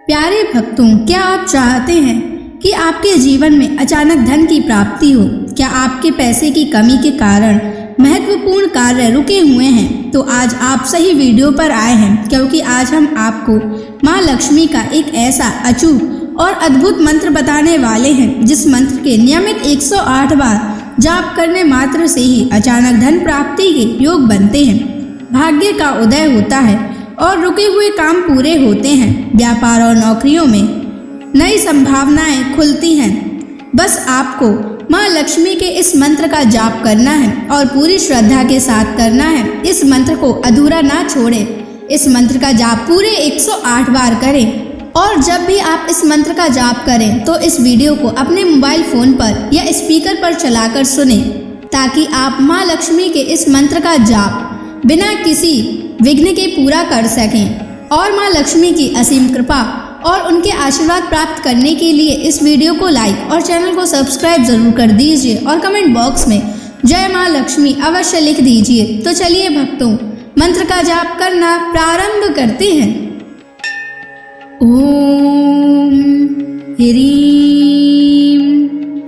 प्यारे भक्तों, क्या आप चाहते हैं कि आपके जीवन में अचानक धन की प्राप्ति हो? क्या आपके पैसे की कमी के कारण महत्वपूर्ण कार्य रुके हुए हैं? तो आज आप सही वीडियो पर आए हैं, क्योंकि आज हम आपको माँ लक्ष्मी का एक ऐसा अचूक और अद्भुत मंत्र बताने वाले हैं, जिस मंत्र के नियमित 108 बार जाप करने मात्र से ही अचानक धन प्राप्ति के योग बनते हैं, भाग्य का उदय होता है और रुके हुए काम पूरे होते हैं। व्यापार और नौकरियों में नई संभावनाएं खुलती हैं। बस आपको माँ लक्ष्मी के इस मंत्र का जाप करना है और पूरी श्रद्धा के साथ करना है। इस मंत्र को अधूरा ना छोड़ें। इस मंत्र का जाप पूरे 108 बार करें और जब भी आप इस मंत्र का जाप करें तो इस वीडियो को अपने मोबाइल फोन पर या स्पीकर पर चलाकर सुनें, ताकि आप माँ लक्ष्मी के इस मंत्र का जाप बिना किसी विघ्न के पूरा कर सकें। और माँ लक्ष्मी की असीम कृपा और उनके आशीर्वाद प्राप्त करने के लिए इस वीडियो को लाइक और चैनल को सब्सक्राइब जरूर कर दीजिए और कमेंट बॉक्स में जय माँ लक्ष्मी अवश्य लिख दीजिए। तो चलिए भक्तों, मंत्र का जाप करना प्रारंभ करते हैं। ओम ह्रीं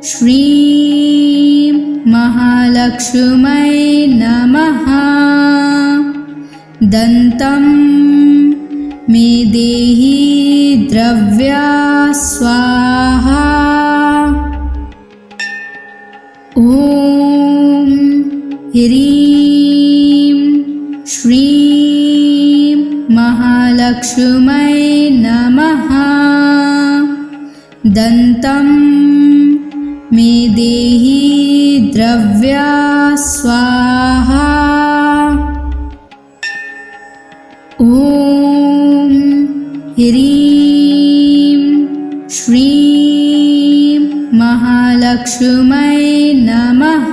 श्रीं महालक्ष्मै नमः। दन्तं मे देहि द्रव्या स्वाहा। ओम ह्रीं श्रीं महालक्ष्मै नमः। दन्तं मे देहि द्रव्या स्वाहा। ओम ह्रीं श्रीं महालक्ष्मै नमः।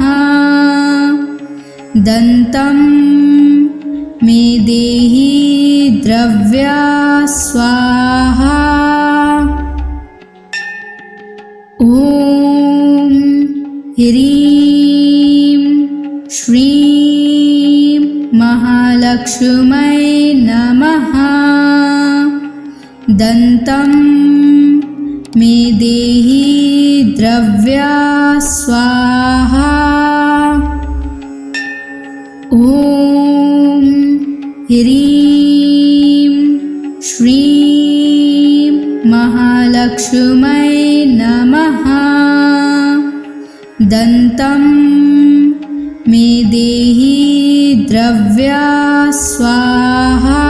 दन्तं मे देहि द्रव्या स्वाहा। ओम ह्रीं श्रीं महालक्ष्मै नमः। दन्तं मे देहि द्रव्या स्वाहा। ओम ह्रीं श्रीं महालक्ष्मै नमः। दन्तं मे देहि द्रव्या स्वाहा।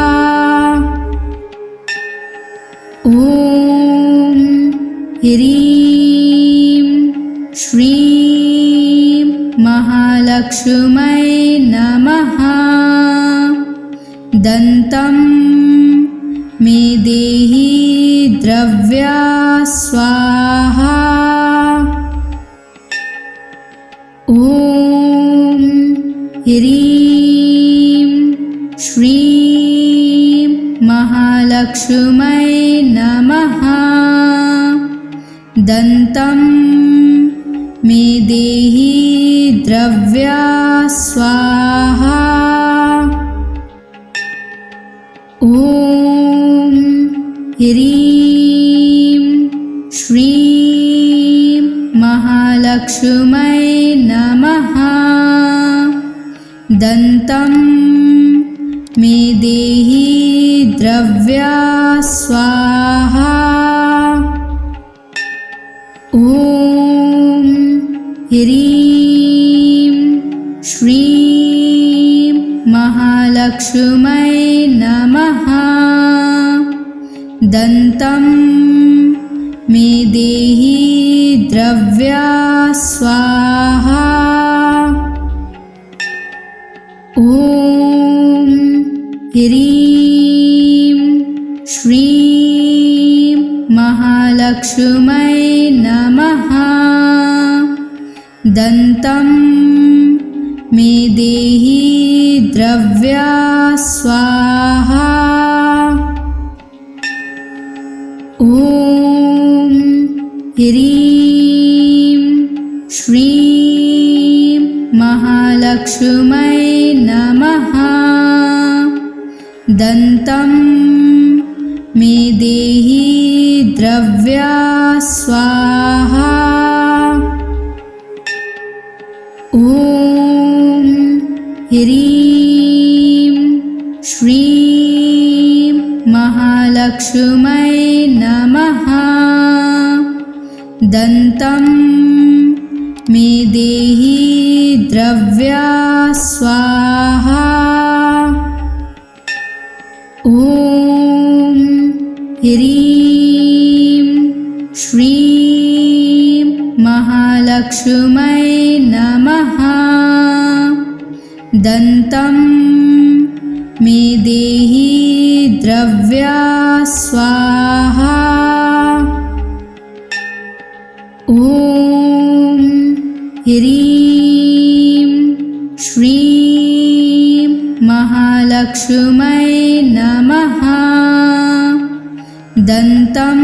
ओम ह्रीं श्रीं महालक्ष्मै नमः। दन्तं मे देहि द्रव्या स्वाहा। ओम ह्रीं श्रीं महालक्ष्मै नमः। दन्तं मे देहि द्रव्या स्वाहा। ओम ह्रीं श्रीं महालक्ष्मै नमः। दन्तं मे देहि द्रव्या स्वाहा। ओम ह्रीं श्रीं महालक्ष्मै नमः। दन्तं मे देहि द्रव्या स्वाहा। ओम ह्रीं श्रीं महालक्ष्मै नमः। दन्तं मे देहि द्रव्या स्वाहा। ओम ह्रीं श्रीं महालक्ष्मै नमः। दन्तं मे देहि ह्रीं श्रीं महालक्ष्मै नमः। दन्तं मे देहि द्रव्या स्वाहा। ॐ ह्रीं श्रीं महालक्ष्मै नमः। दन्तं मे देहि द्रव्या स्वाहा। ॐ ह्रीं श्रीं महालक्ष्मै नमः। दन्तं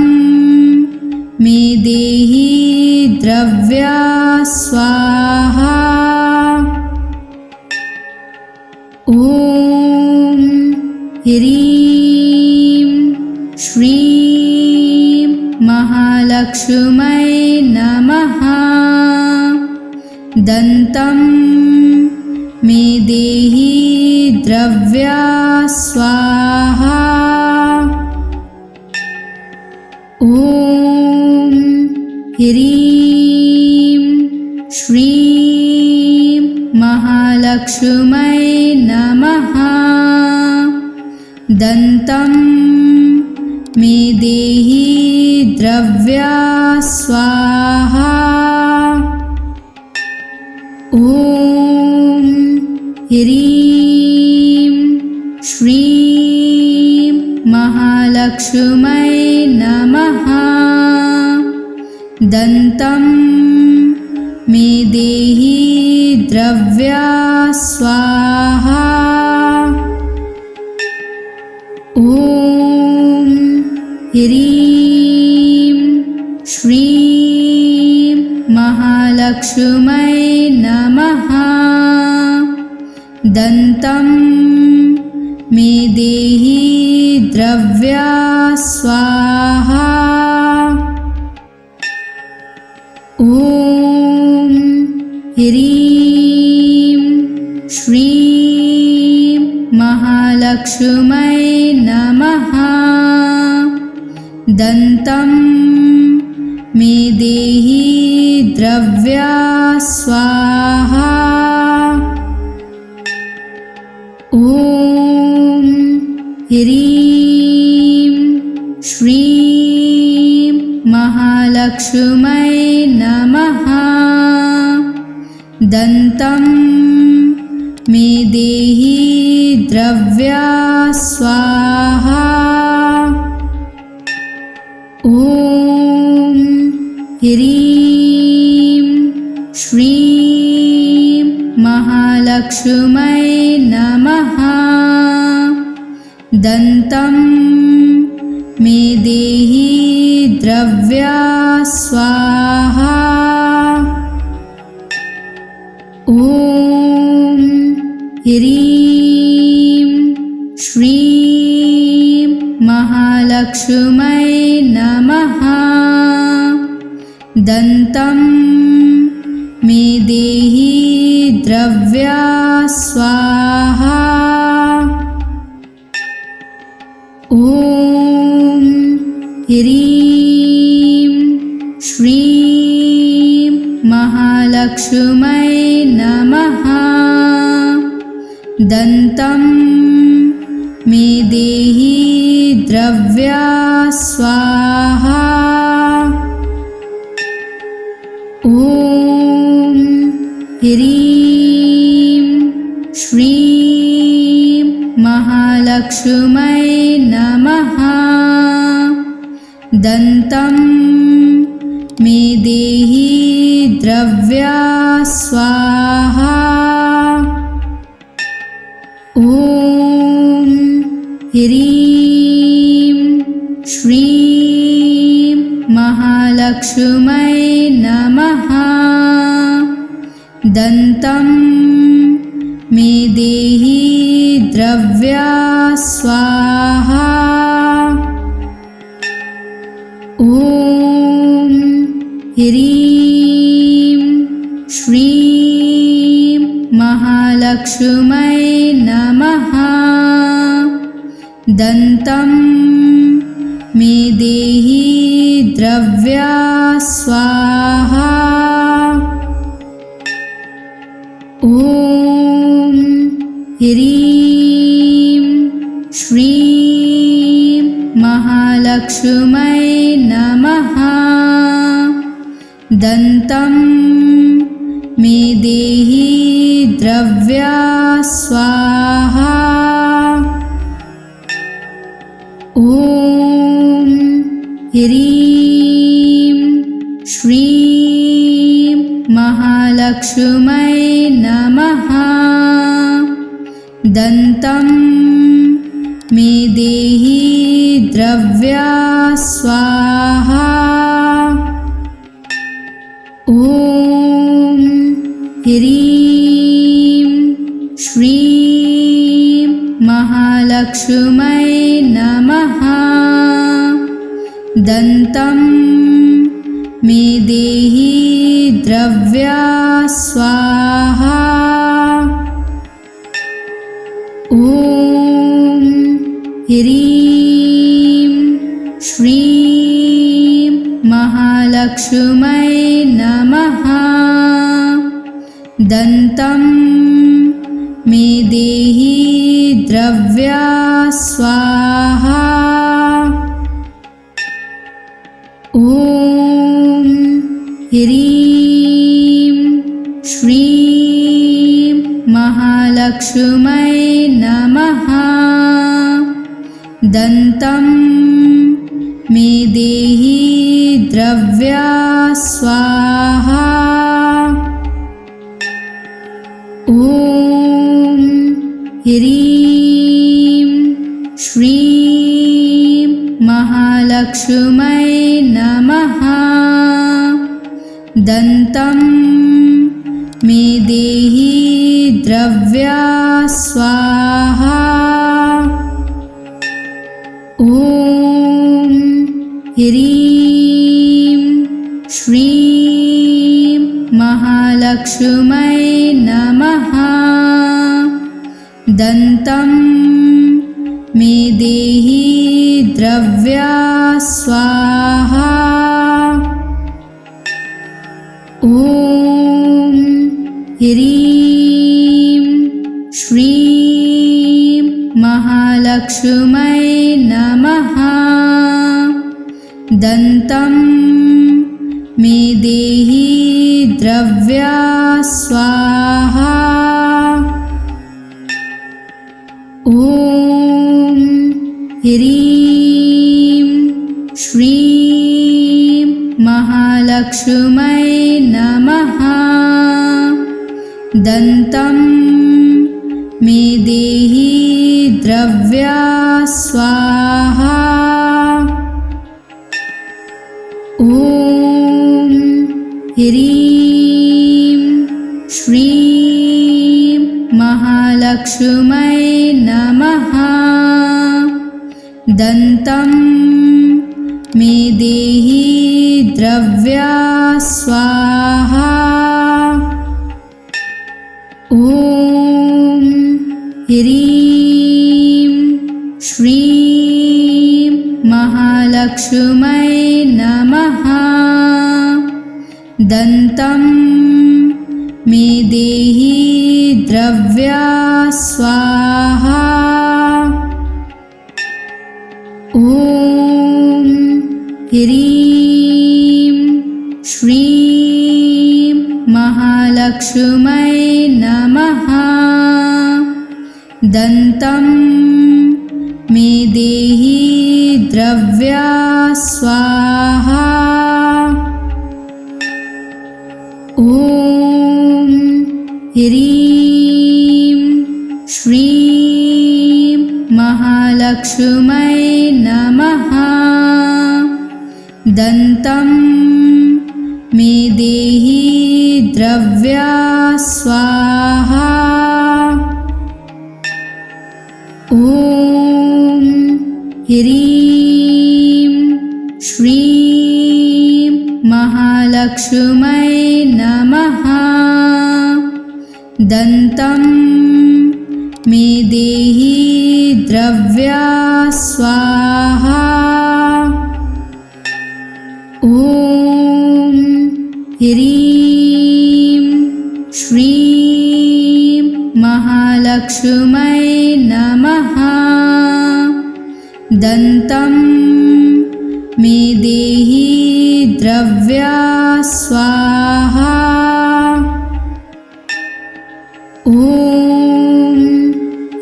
मे देहि द्रव्या स्वाहा। ॐ ह्रीं श्रीं महालक्ष्मै नमः। दन्तं मे देहि द्रव्या स्वाहा। ॐ ह्रीं श्रीं महालक्ष्मै नमः। दन्तं मे देहि द्रव्या स्वाहा। ॐ ह्रीं श्रीं महालक्ष्मै नमः। दन्तं मे देहि द्रव्या स्वाहा। ॐ ह्रीं श्रीं महालक्ष्मै नमः। दन्तं मे देहि द्रव्या स्वाहा। ॐ ह्रीं श्रीं महालक्ष्मै नमः। दन्तं मे देहि द्रव्या स्वाहा। ॐ ह्रीं श्रीं महालक्ष्मै नमः। दन्तं मे देहि द्रव्या स्वाहा। ॐ ह्रीं श्रीं महालक्ष्मै नमः। दन्तं मे देहि द्रव्या स्वाहा। ॐ ह्रीं श्रीं महालक्ष्मै नमः। दन्तं मे देहि द्रव्या स्वाहा। ॐ ह्रीं श्रीं महालक्ष्मै नमः। दन्तं मे देहि द्रव्या स्वाहा। ॐ ह्रीं श्रीं महालक्ष्मै नमः। दन्तं मे देहि द्रव्या स्वाहा। ॐ ह्रीं श्रीं महालक्ष्मै नमः। दन्तं मे देहि द्रव्या स्वाहा। ॐ ह्रीं श्रीं महालक्ष्मै महालक्ष्मै नमः। दन्तं मे देहि द्रव्या स्वाहा। ॐ ह्रीं श्रीं महालक्ष्मै नमः। दन्तं मे देहि द्रव्या स्वाहा। ॐ ह्रीं श्रीं महालक्ष्मै नमः। दन्तं मे देहि द्रव्या स्वाहा। ॐ ह्रीं श्रीं महालक्ष्मै नमः। दन्तं मे देहि द्रव्या स्वाहा। ॐ ह्रीं श्रीं महालक्ष्मै नमः। दन्तं मे देहि द्रव्या स्वाहा। ॐ ह्रीं श्रीं महालक्ष्मै नमः। दन्तं मे देहि द्रव्या स्वाहा। ॐ ह्रीं श्रीं महालक्ष्मै नमः। दन्तं मे देहि द्रव्या स्वाहा। ॐ ह्रीं श्रीं महालक्ष्मै नमः। दन्तं मे देहि द्रव्या स्वाहा। ॐ ह्रीं श्रीं महालक्ष्मै नमः। दन्तं मे देहि द्रव्या स्वाहा। ॐ ह्रीं श्रीं महालक्ष्मै नमः। दन्तं मे देहि द्रव्या स्वाहा। ॐ ह्रीं श्रीं महालक्ष्मै नमः। दन्तं मे देहि द्रव्या स्वाहा। ॐ ह्रीं श्रीं महालक्ष्मै नमः। दन्तं मे देहि द्रव्या स्वाहा। ॐ ह्रीं श्रीं महालक्ष्मै नमः। दन्तं मे देहि द्रव्या स्वाहा। ॐ ह्रीं श्रीं महालक्ष्मै नमः। दन्तं मे देहि द्रव्या स्वाहा। ॐ ह्रीं श्रीं महालक्ष्मै नमः। दन्तं मे देहि द्रव्या स्वाहा। ॐ ह्रीं श्रीं महालक्ष्मै नमः। दन्तं मे देहि द्रव्या स्वाहा। ॐ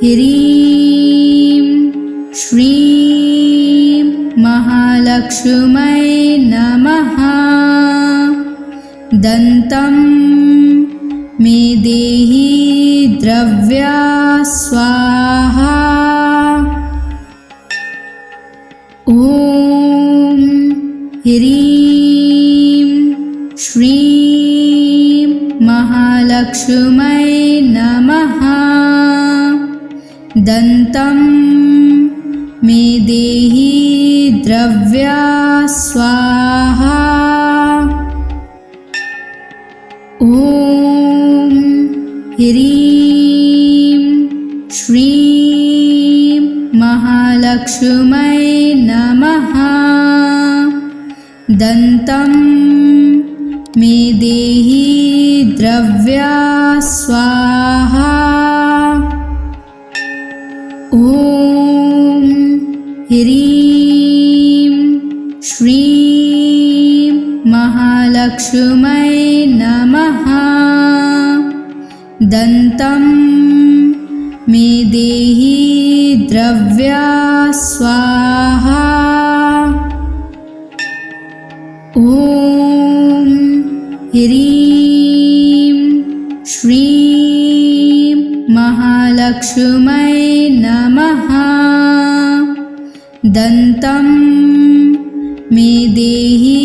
ह्रीं श्रीं महालक्ष्मै नमः। दन्तं मे देहि द्रव्या स्वाहा। ॐ ह्रीं श्रीं महालक्ष्मै नमः। दन्तं मे देहि द्रव्या स्वाहा। ॐ ह्रीं श्रीं महालक्ष्मै नमः। दन्तं मे देहि द्रव्या स्वाहा। ॐ ह्रीं श्रीं महालक्ष्मै नमः। दन्तं मे देहि द्रव्या स्वाहा। ॐ ह्रीं श्रीं महालक्ष्मै नमः। दन्तं मे देहि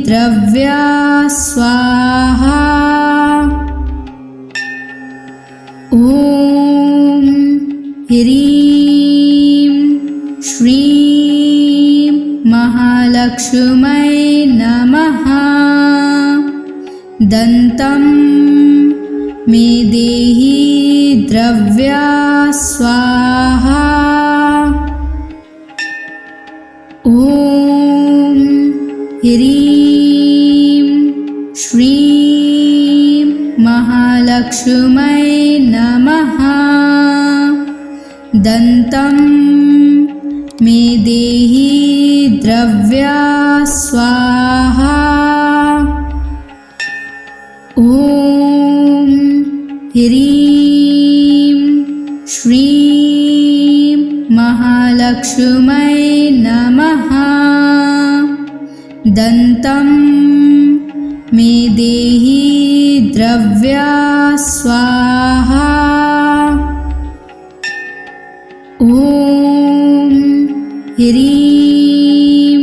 द्रव्या स्वाहा। ॐ ह्रीं श्रीं महालक्ष्मै नमः। दन्तं मे देहि द्रव्या स्वाहा। ॐ ह्रीं श्रीं महालक्ष्मै नमः। दन्तं मे देहि द्रव्या स्वाहा। ॐ ह्रीं श्रीं महालक्ष्मै नमः। दन्तं मे देहि द्रव्या स्वाहा। ॐ ह्रीं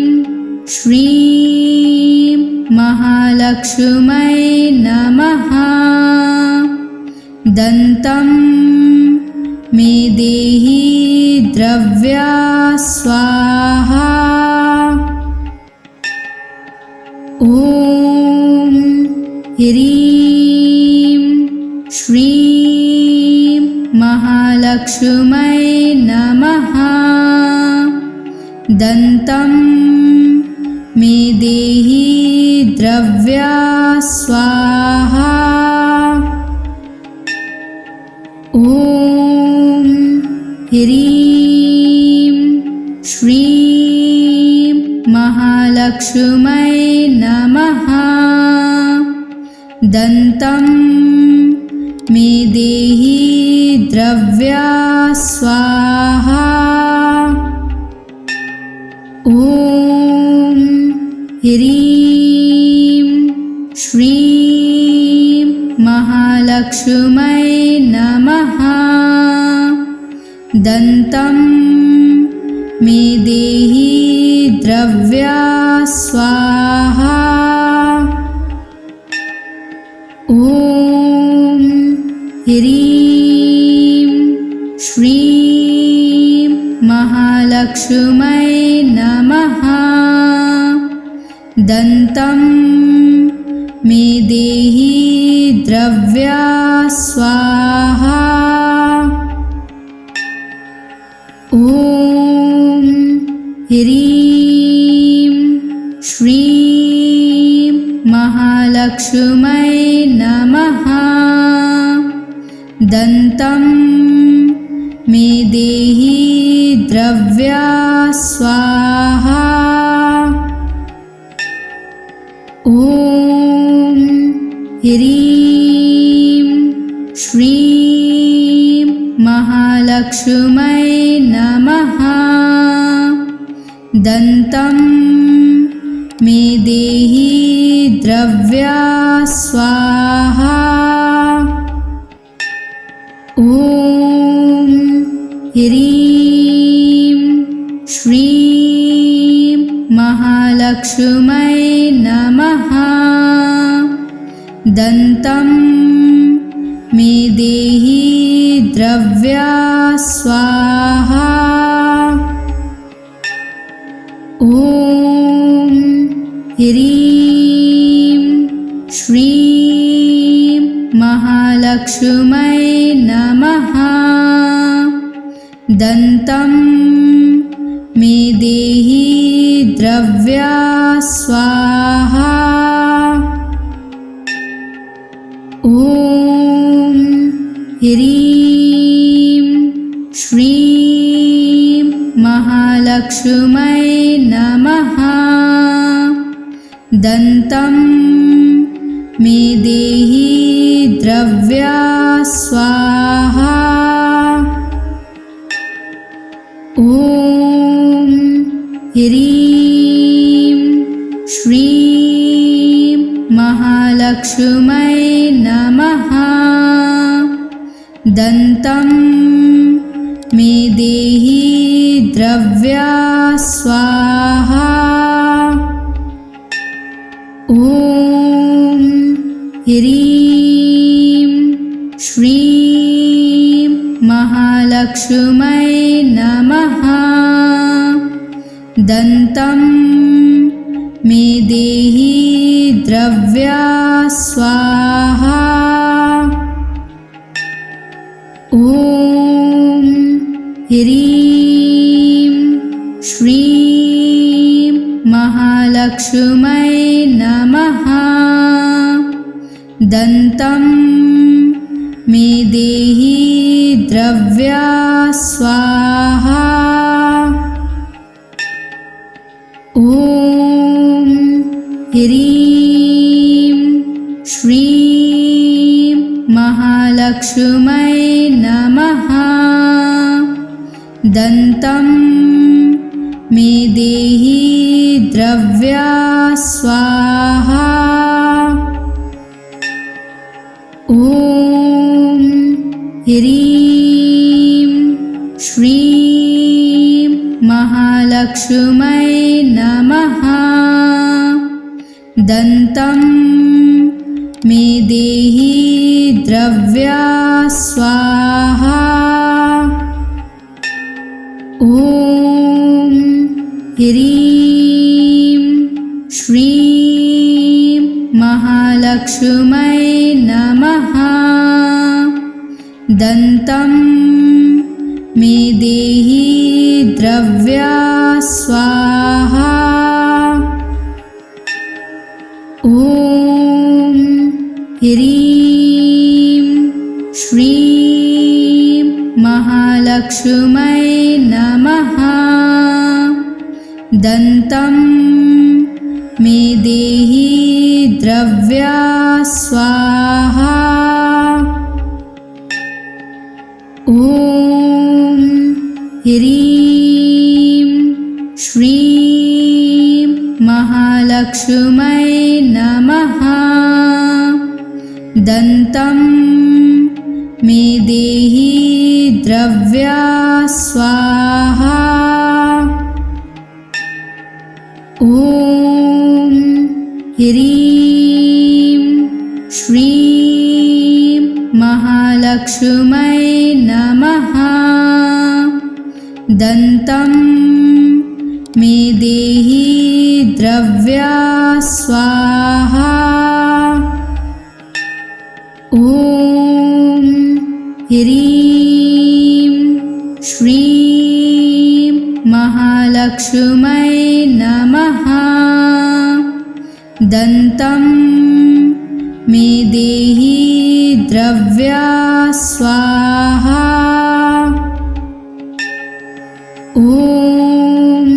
श्रीं महालक्ष्मै नमः। दन्तं मे देहि द्रव्या स्वाहा। ॐ ह्रीं श्रीं महालक्ष्मै नमः। दन्तं मे देहि द्रव्या स्वाहा। ॐ ह्रीं श्रीं महालक्ष्मै नमः। दन्तं मे देहि द्रव्या स्वाहा। ॐ ह्रीं श्रीं महालक्ष्मै नमः। दन्तं मे देहि द्रव्या स्वाहा। ॐ ह्रीं श्रीं महालक्ष्मै नमः। दन्तं मे देहि द्रव्या स्वाहा। ह्रीं श्रीं महालक्ष्मै नमः। दन्तं मे देहि द्रव्या स्वाहा। ॐ ह्रीं श्रीं महालक्ष्मै नमः। दन्तं मे देहि द्रव्या स्वाहा। ॐ ह्रीं श्रीं महालक्ष्मै नमः। दन्तं मे देहि द्रव्या स्वाहा। ॐ ह्रीं श्रीं महालक्ष्मै नमः। दन्तं मे देहि द्रव्या स्वाहा। ॐ ह्रीं श्रीं महालक्ष्मै नमः। दन्तं मे देहि द्रव्या स्वाहा। ॐ ह्रीं श्रीं महालक्ष्मै नमः। दन्तं मे देहि द्रव्या स्वाहा। ॐ ह्रीं श्रीं महालक्ष्मै नमः। दन्तं मे देहि द्रव्या स्वाहा। ॐ ह्रीं श्रीं महालक्ष्मै नमः। दन्तं मे देहि द्रव्या स्वाहा। ॐ ह्रीं श्रीं महालक्ष्मै नमः। दन्तं मे देहि द्रव्या स्वाहा। ॐ ह्रीं श्रीं महालक्ष्मै नमः। दन्तं मे देहि द्रव्या स्वाहा। ॐ ह्रीं श्रीं महालक्ष्मै नमः। दन्तं मे देहि द्रव्या स्वाहा। ॐ ह्रीं श्रीं महालक्ष्मै नमः। दन्तं मे देहि द्रव्या स्वाहा। ॐ ह्रीं श्रीं महालक्ष्मै नमः। दन्तं मे देहि द्रव्या स्वाहा। ॐ ह्रीं श्रीं महालक्ष्मै नमः। दन्तं मे देहि द्रव्या स्वाहा। ॐ ह्रीं श्रीं महालक्ष्मै महालक्ष्मै नमः। दन्तं मे देहि द्रव्या स्वाहा। ॐ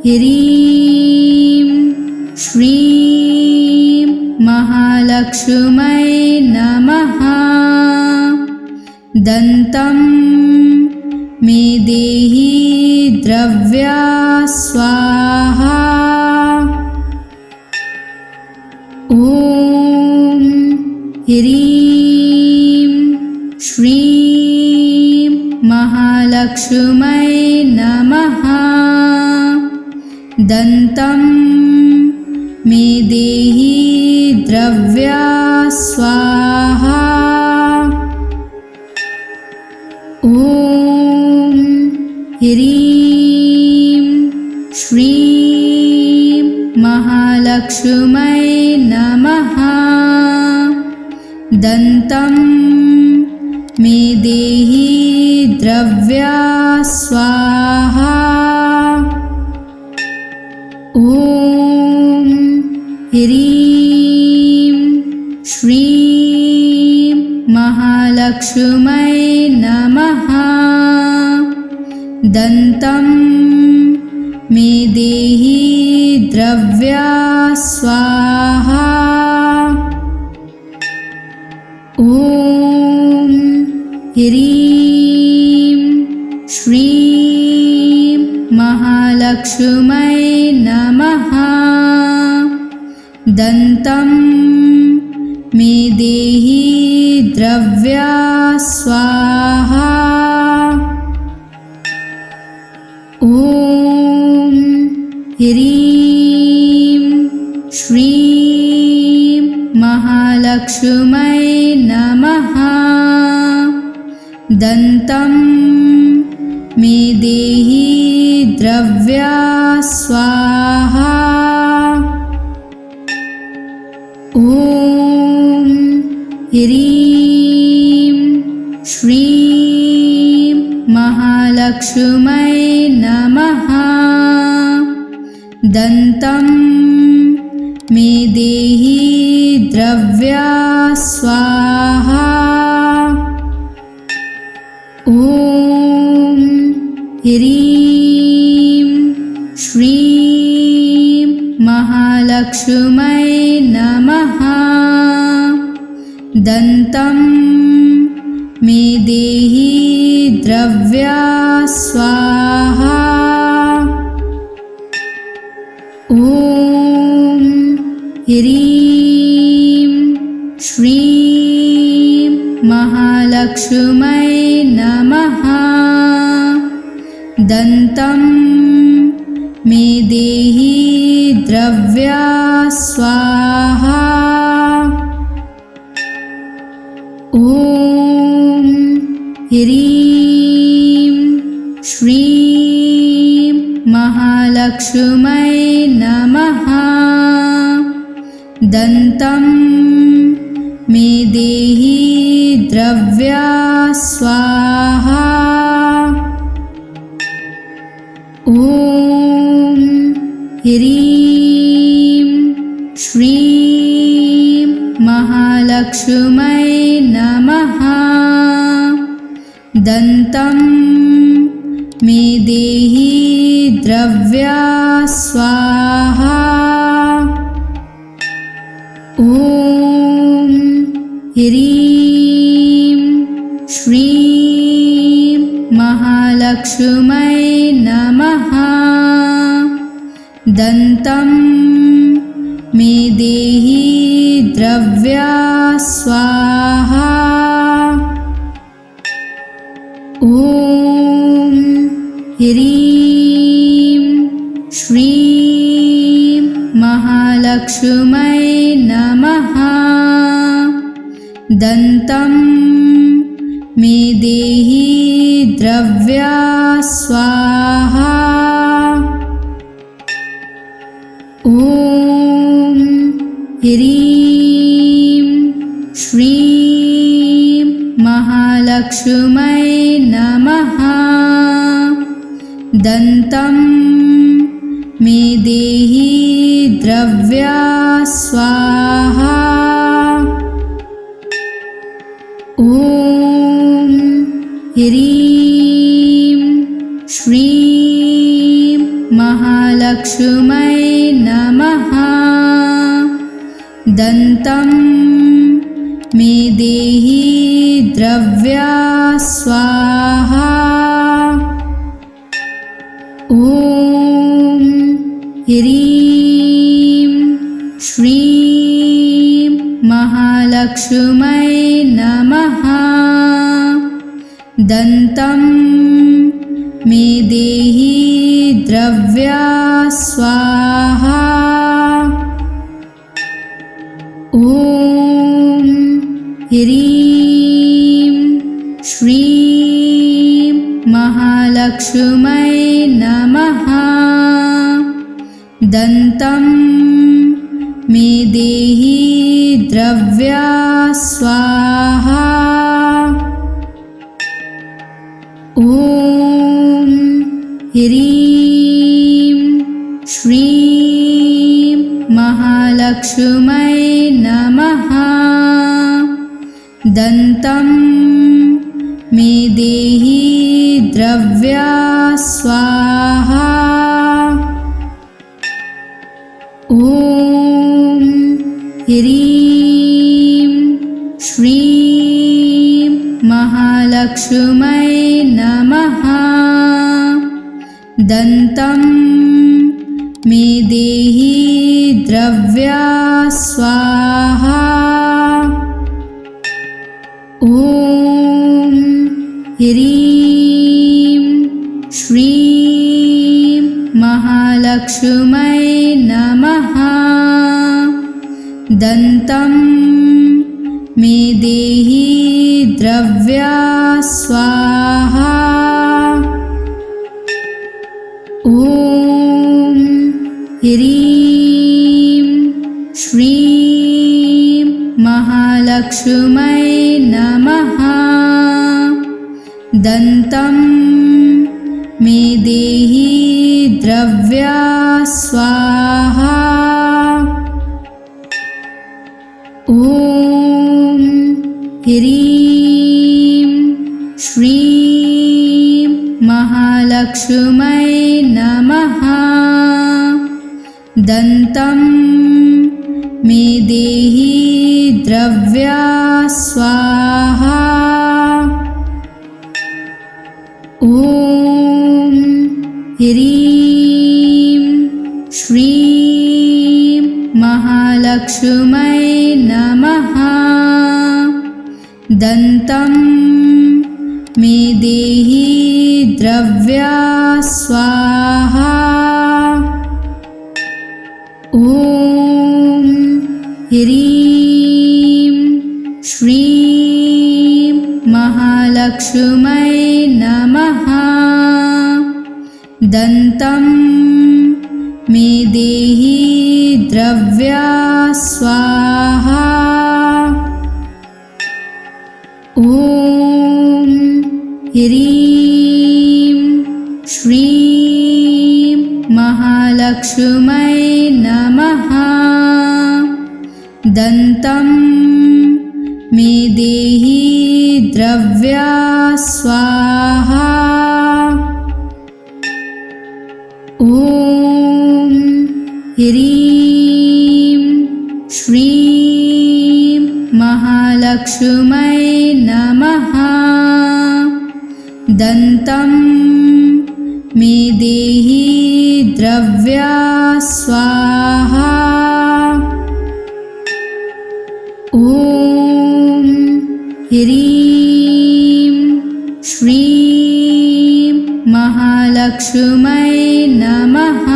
ह्रीं श्रीं महालक्ष्मै नमः। दन्तं मे देहि द्रव्या स्वाहा। ॐ ह्रीं श्रीं महालक्ष्मै नमः। दन्तं मे देहि द्रव्या स्वाहा। ॐ ह्रीं श्रीं महालक्ष्मै नमः। दन्तं मे देहि द्रव्या स्वाहा। ॐ ह्रीं श्रीं महालक्ष्मै नमः। दन्तं मे देहि द्रव्या स्वाहा। ॐ ह्रीं श्रीं महालक्ष्मै नमः। दन्तं मे देहि द्रव्या स्वाहा। ॐ ह्रीं श्रीं महालक्ष्मै नमः। दन्तं मे देहि द्रव्या स्वाहा। ॐ ह्रीं श्रीं महालक्ष्मै नमः। दन्तं मे देहि द्रव्या स्वाहा। ॐ ह्रीं श्रीं महालक्ष्मै नमः। दन्तं मे देहि द्रव्या स्वाहा। ॐ ह्रीं श्रीं महालक्ष्मै नमः। दन्तं मे देहि द्रव्या स्वाहा। ॐ ह्रीं श्रीं महालक्ष्मै नमः। दन्तं मे देहि द्रव्या स्वाहा। ॐ ह्रीं श्रीं महालक्ष्मै नमः। दन्तं मे देहि द्रव्या स्वाहा। ॐ ह्रीं श्रीं महालक्ष्मै नमः। दन्तं मे देहि द्रव्या स्वाहा। ॐ ह्रीं श्रीं महालक्ष्मै नमः। दन्तं मे देहि द्रव्या स्वाहा। ॐ ह्रीं श्रीं महालक्ष्मै नमः। दन्तं मे देहि द्रव्या स्वाहा। ॐ ह्रीं श्रीं महालक्ष्मै नमः। दन्तं मे देहि द्रव्या स्वाहा। ॐ ह्रीं श्रीं महालक्ष्मै नमः। दन्तं मे देहि द्रव्या स्वाहा। ॐ ह्रीं श्रीं महालक्ष्मै नमः। दन्तं मे देहि द्रव्या स्वाहा। ॐ ह्रीं श्रीं महालक्ष्मै नमः। दन्तं मे देहि द्रव्या स्वाहा। ॐ ह्रीं श्रीं महालक्ष्मै नमः। दन्तं मे देहि द्रव्या स्वाहा। ॐ ह्रीं श्रीं महालक्ष्मै नमः। दन्तं मे देहि द्रव्या स्वाहा। ॐ ह्रीं श्रीं महालक्ष्मै नमः। दन्तं मे देहि द्रव्या स्वाहा। ॐ ह्रीं श्रीं महालक्ष्मै नमः। दन्तं मे देहि द्रव्या स्वाहा। ॐ ह्रीं श्रीं महालक्ष्मै नमः। दन्तं मे देहि द्रव्या स्वाहा। ॐ ह्रीं श्रीं महालक्ष्मै नमः। दन्तं मे देहि द्रव्या स्वाहा। ॐ ह्रीं श्रीं महालक्ष्मै नमः। दन्तं मे देहि द्रव्या स्वाहा। ॐ ह्रीं श्रीं महालक्ष्मै नमः। दन्तं मे देहि द्रव्या स्वाहा। ॐ ह्रीं श्रीं महालक्ष्मै नमः।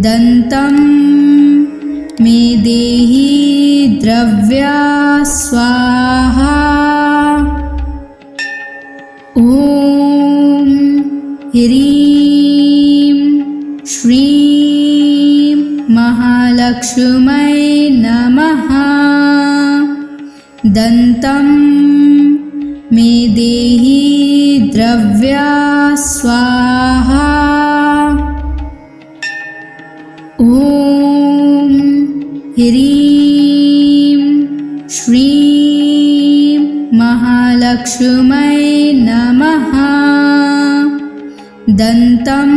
दन्तं मे देहि द्रव्या स्वाहा। ॐ ह्रीं श्रीं महालक्ष्मै नमः। दन्तं मे देहि द्रव्या स्वाहा। ह्रीं श्रीं महालक्ष्मै नमः। दन्तं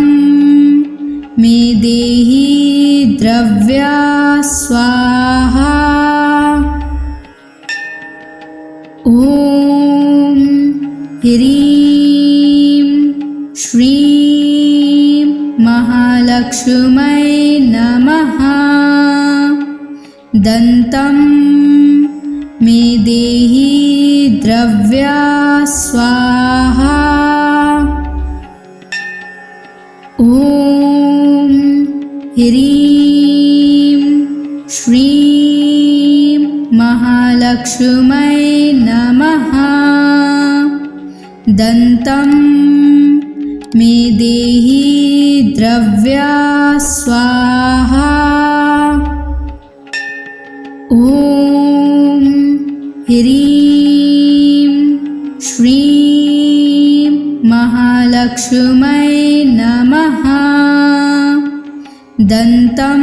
मे देहि द्रव्या स्वाहा। ॐ ह्रीं श्रीं महालक्ष्मै नमः। दन्तं मे देहि द्रव्या स्वाहा। ॐ ह्रीं श्रीं महालक्ष्मै नमः। दन्तं मे देहि द्रव्या स्वाहा। ॐ ह्रीं श्रीं महालक्ष्मै नमः। दन्तं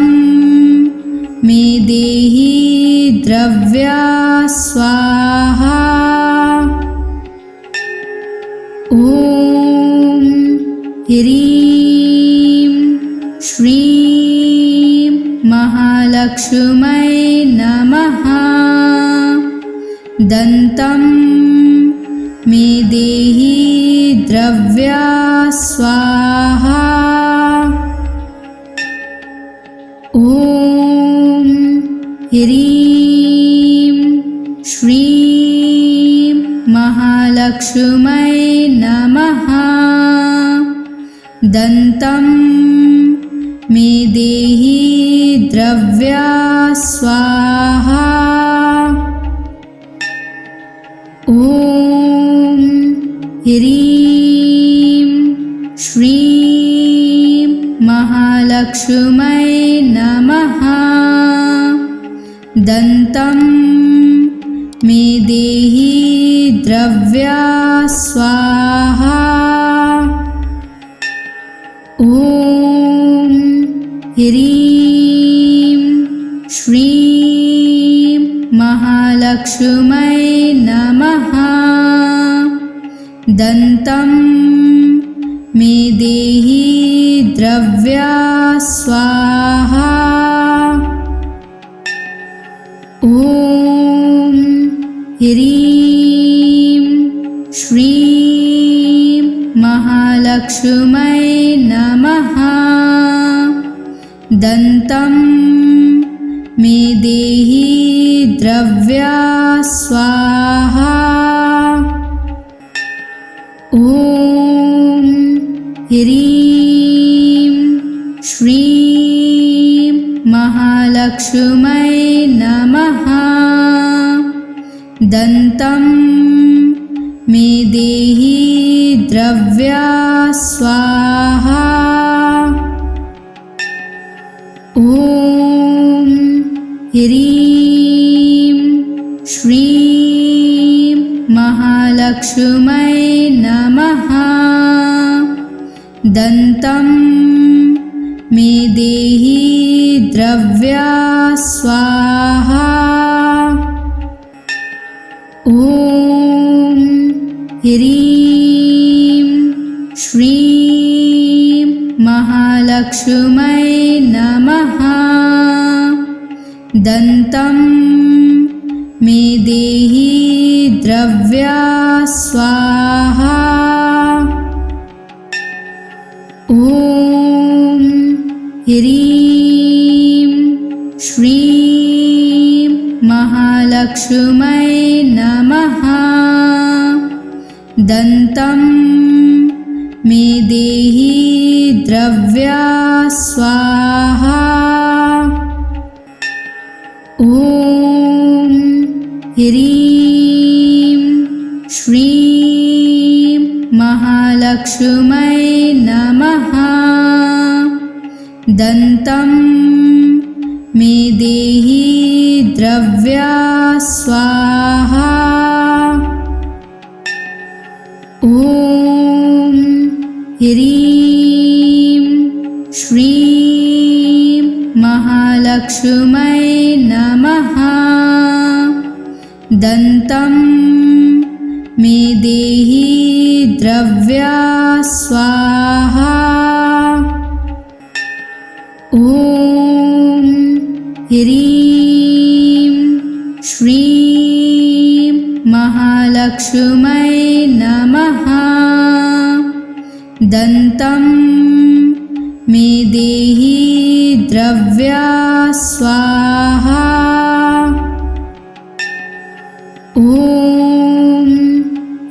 मे देहि द्रव्या स्वाहा। ॐ ह्रीं श्रीं महालक्ष्मै नमः। दन्तं मे देहि द्रव्या स्वाहा। ॐ ह्रीं श्रीं महालक्ष्मै नमः। दन्तं मे देहि द्रव्या स्वाहा। ॐ ह्रीं श्रीं महालक्ष्मै नमः। दन्तं मे देहि द्रव्या स्वाहा। ॐ ह्रीं श्रीं महालक्ष्मै नमः। दन्तं मे देहि द्रव्या स्वाहा। ॐ ह्रीं श्रीं महालक्ष्मै नमः। दन्तं मे देहि द्रव्या स्वाहा। ॐ ह्रीं श्रीं महालक्ष्मै नमः। दन्तं मे देहि द्रव्या स्वाहा। ॐ ह्रीं श्रीं महालक्ष्मै नमः। दन्तं मे देहि द्रव्या स्वाहा। ॐ ह्रीं श्रीं महालक्ष्मै नमः। दन्तं मे देहि द्रव्या स्वाहा। ॐ ह्रीं श्रीं महालक्ष्मै नमः। दन्तं मे देहि द्रव्या स्वाहा। ॐ ह्रीं श्रीं महालक्ष्मै नमः। दन्तं मे देहि द्रव्या स्वाहा। ॐ ह्रीं श्रीं महालक्ष्मै नमः। दन्तं मे देहि द्रव्या स्वाहा। ॐ ह्रीं श्रीं महालक्ष्मै नमः। दन्तं मे देहि द्रव्या स्वाहा। ॐ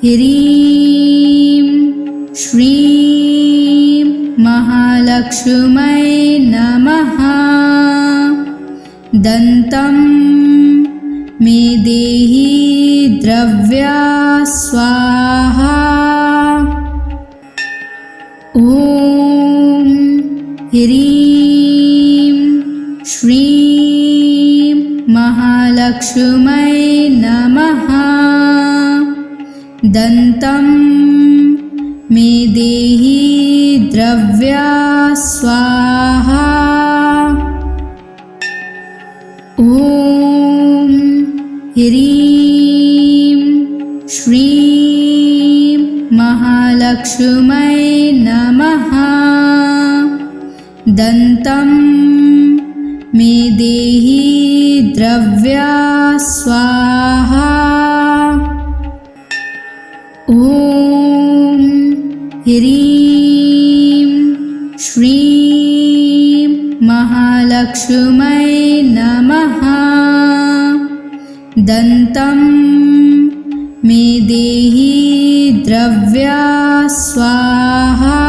ह्रीं श्रीं महालक्ष्मै नमः। दन्तं मे देहि द्रव्या स्वाहा। ॐ ह्रीं श्रीं महालक्ष्मै नमः। दन्तं मे देहि द्रव्या स्वाहा। ॐ ह्रीं श्रीं महालक्ष्मै नमः। दन्तं मे देहि द्रव्या स्वाहा। ॐ ह्रीं श्रीं महालक्ष्मै नमः। दन्तं मे देहि द्रव्या स्वाहा।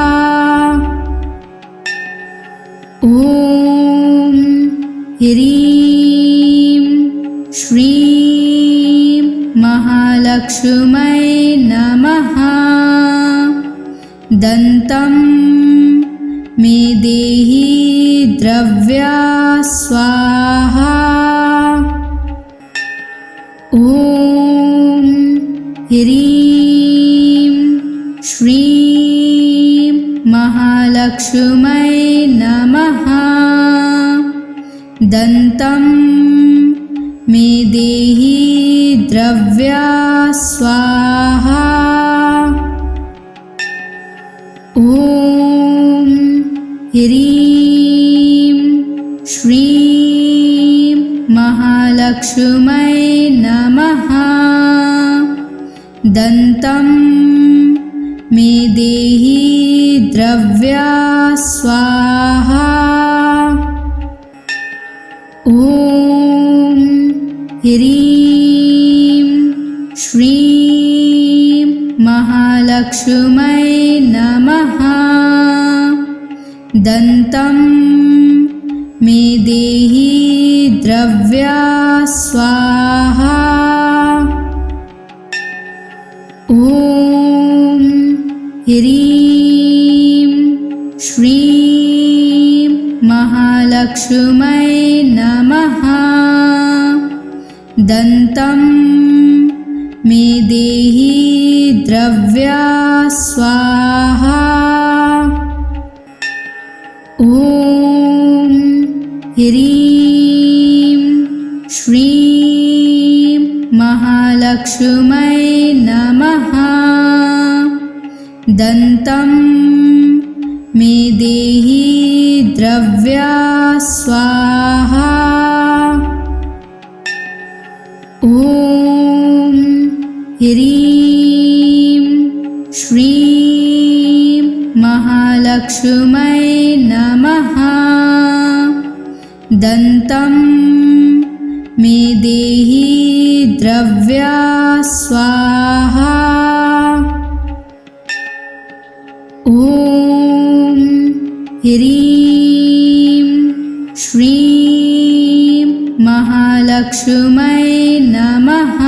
ॐ ह्रीं श्रीं महालक्ष्मै नमः। दन्तं मे देहि द्रव्या स्वाहा। ॐ ह्रीं श्रीं महालक्ष्मै नमः। दन्तं मे देहि द्रव्या स्वाहा। ॐ ह्रीं श्रीं महालक्ष्मै नमः। दन्तं मे देहि द्रव्या स्वाहा। ॐ ह्रीं श्रीं महालक्ष्मै नमः। दन्तं मे देहि द्रव्या स्वाहा। ॐ ह्रीं श्रीं महालक्ष्मै नमः। दन्तं मे देहि द्रव्या स्वाहा। ॐ ह्रीं श्रीं महालक्ष्मै नमः। दन्तं मे देहि द्रव्या स्वाहा। ॐ ह्रीं श्रीं महालक्ष्मै नमः। दन्तं मे देहि द्रव्या स्वाहा। ॐ ह्रीं श्रीं महालक्ष्मै नमः।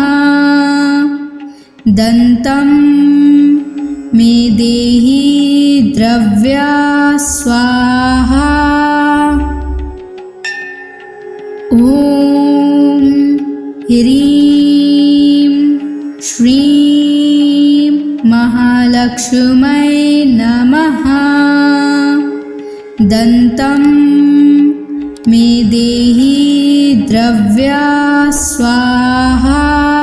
दन्तं मे देहि द्रव्या स्वाहा। ॐ ह्रीं श्रीं महालक्ष्मै नमः। दन्तं मे देहि द्रव्या स्वाहा।